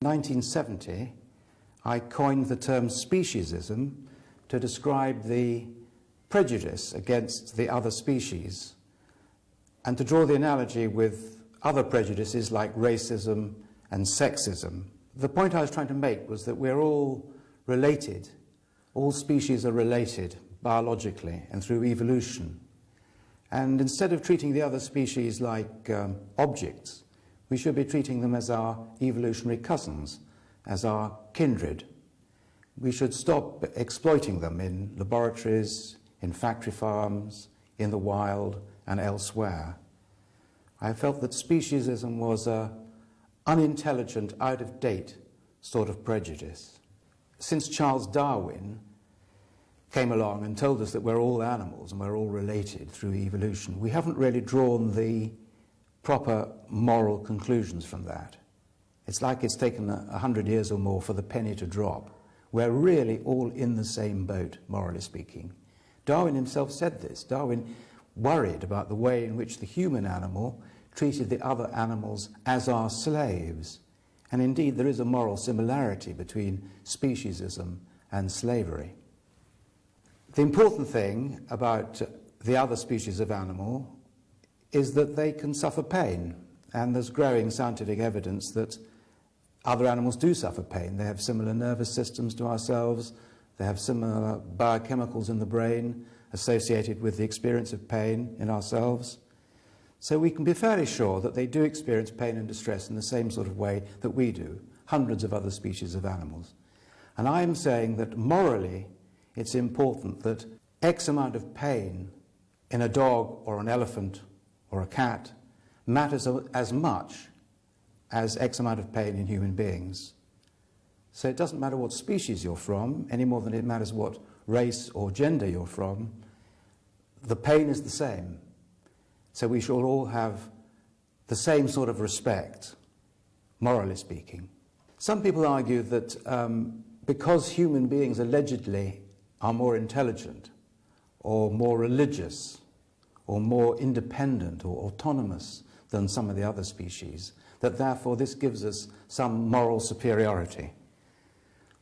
1970, I coined the term speciesism to describe the prejudice against the other species and to draw the analogy with other prejudices like racism and sexism. The point I was trying to make was that we're all related. All species are related biologically and through evolution. And instead of treating the other species like objects, we should be treating them as our evolutionary cousins, as our kindred. We should stop exploiting them in laboratories, in factory farms, in the wild and elsewhere. I felt that speciesism was an unintelligent, out-of-date sort of prejudice. Since Charles Darwin came along and told us that we're all animals and we're all related through evolution, we haven't really drawn the proper moral conclusions from that. It's like it's taken 100 years or more for the penny to drop. We're really all in the same boat, morally speaking. Darwin himself said this. Darwin worried about the way in which the human animal treated the other animals as our slaves. And indeed, there is a moral similarity between speciesism and slavery. The important thing about the other species of animal is that they can suffer pain. And there's growing scientific evidence that other animals do suffer pain. They have similar nervous systems to ourselves. They have similar biochemicals in the brain associated with the experience of pain in ourselves. So we can be fairly sure that they do experience pain and distress in the same sort of way that we do, hundreds of other species of animals. And I'm saying that morally it's important that X amount of pain in a dog or an elephant or a cat matters as much as X amount of pain in human beings. So it doesn't matter what species you're from, any more than it matters what race or gender you're from. The pain is the same. So we should all have the same sort of respect, morally speaking. Some people argue that because human beings allegedly are more intelligent or more religious or more independent or autonomous than some of the other species, that therefore this gives us some moral superiority.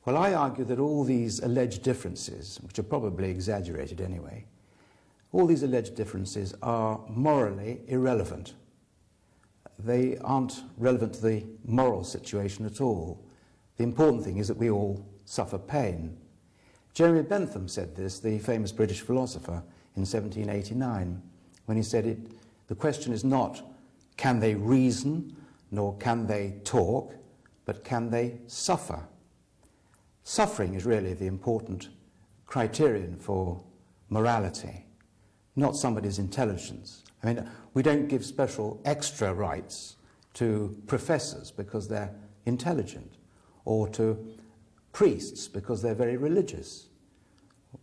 Well, I argue that all these alleged differences, which are probably exaggerated anyway, all these alleged differences are morally irrelevant. They aren't relevant to the moral situation at all. The important thing is that we all suffer pain. Jeremy Bentham said this, the famous British philosopher, in 1789, when he said the question is not can they reason, nor can they talk, but can they suffer? Suffering is really the important criterion for morality, not somebody's intelligence. I mean, we don't give special extra rights to professors because they're intelligent, or to priests because they're very religious.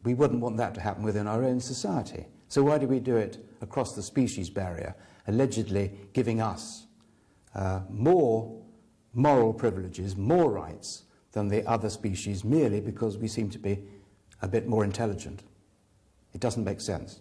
We wouldn't want that to happen within our own society. So why do we do it across the species barrier, allegedly giving us more moral privileges, more rights than the other species, merely because we seem to be a bit more intelligent? It doesn't make sense.